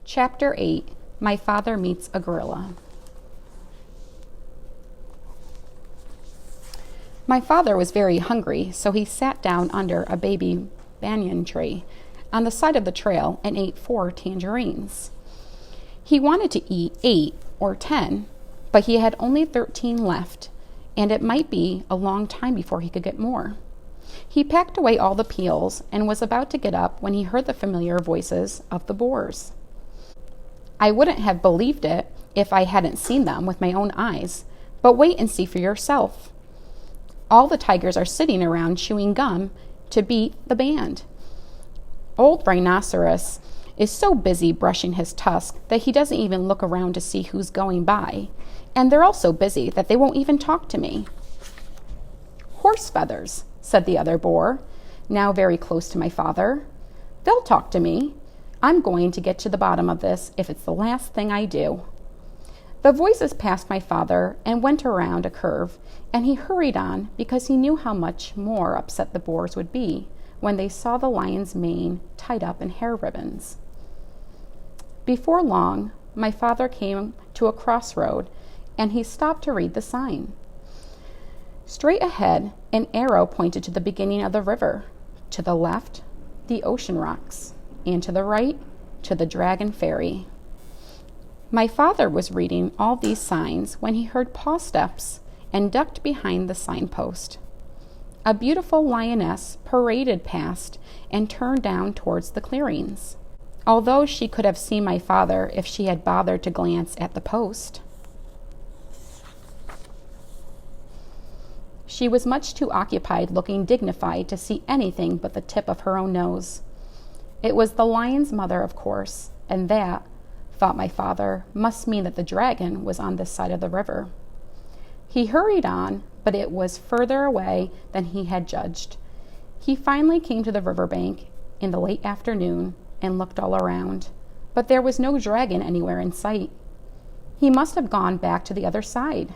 Chapter 8. My Father Meets a Gorilla. My father was very hungry, so he sat down under a baby banyan tree on the side of the trail and ate 4 tangerines. He wanted to eat 8 or 10, but he had only 13 left, and it might be a long time before he could get more. He packed away all the peels and was about to get up when he heard the familiar voices of the boars. I wouldn't have believed it if I hadn't seen them with my own eyes, but wait and see for yourself. All the tigers are sitting around chewing gum to beat the band. Old Rhinoceros is so busy brushing his tusk that he doesn't even look around to see who's going by, and they're all so busy that they won't even talk to me. Horse feathers, said the other boar, now very close to my father. They'll talk to me. I'm going to get to the bottom of this if it's the last thing I do. The voices passed my father and went around a curve, and he hurried on because he knew how much more upset the boars would be when they saw the lion's mane tied up in hair ribbons. Before long, my father came to a crossroad, and he stopped to read the sign. Straight ahead, an arrow pointed to the beginning of the river. To the left, the ocean rocks, and to the right, to the Dragon Ferry. My father was reading all these signs when he heard paw steps and ducked behind the signpost. A beautiful lioness paraded past and turned down towards the clearings, although she could have seen my father if she had bothered to glance at the post. She was much too occupied looking dignified to see anything but the tip of her own nose. It was the lion's mother, of course, and that, thought my father, must mean that the dragon was on this side of the river. He hurried on, but it was further away than he had judged. He finally came to the riverbank in the late afternoon and looked all around, but there was no dragon anywhere in sight. He must have gone back to the other side.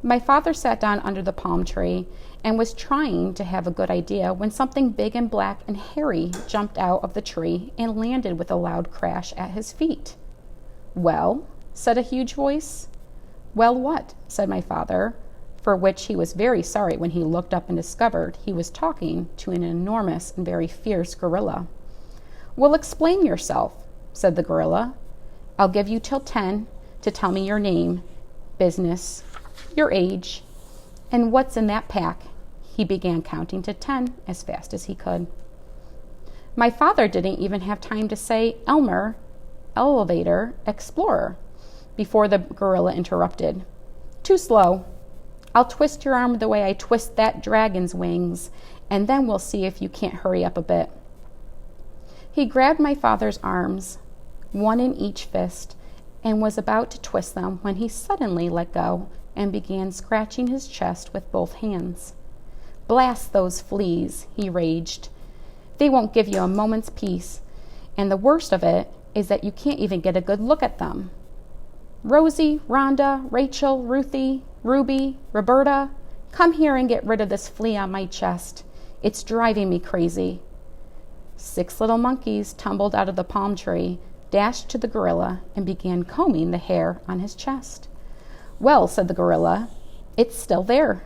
My father sat down under the palm tree and was trying to have a good idea when something big and black and hairy jumped out of the tree and landed with a loud crash at his feet. "Well?" said a huge voice. "Well, what?" said my father, for which he was very sorry when he looked up and discovered he was talking to an enormous and very fierce gorilla. "Well, explain yourself," said the gorilla. "I'll give you till 10 to tell me your name, business, your age, and what's in that pack." He began counting to 10 as fast as he could. My father didn't even have time to say Elmer, elevator, explorer, before the gorilla interrupted. "Too slow. I'll twist your arm the way I twist that dragon's wings, and then we'll see if you can't hurry up a bit." He grabbed my father's arms, one in each fist, and was about to twist them when he suddenly let go and began scratching his chest with both hands. "Blast those fleas," he raged. "They won't give you a moment's peace, and the worst of it is that you can't even get a good look at them. Rosie, Rhonda, Rachel, Ruthie, Ruby, Roberta, come here and get rid of this flea on my chest. It's driving me crazy." 6 little monkeys tumbled out of the palm tree, dashed to the gorilla, and began combing the hair on his chest. "Well," said the gorilla, "it's still there."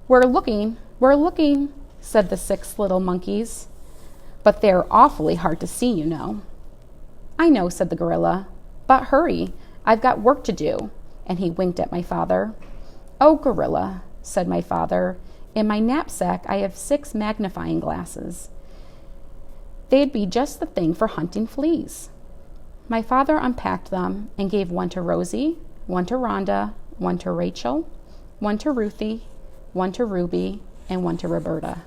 We're looking, said the 6 little monkeys. "But they're awfully hard to see, you know." "I know," said the gorilla, "but hurry, I've got work to do," and he winked at my father. "Oh, gorilla," said my father, "in my knapsack I have 6 magnifying glasses. They'd be just the thing for hunting fleas." My father unpacked them and gave one to Rosie, one to Rhonda, one to Rachel, one to Ruthie, one to Ruby, and one to Roberta.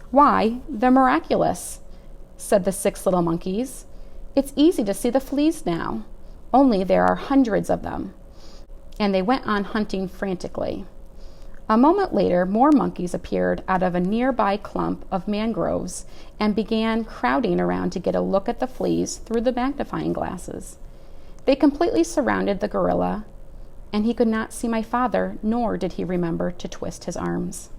"Why, they're miraculous," said the 6 little monkeys. "It's easy to see the fleas now, only there are hundreds of them." And they went on hunting frantically. A moment later, more monkeys appeared out of a nearby clump of mangroves and began crowding around to get a look at the fleas through the magnifying glasses. They completely surrounded the gorilla, and he could not see my father, nor did he remember to twist his arms.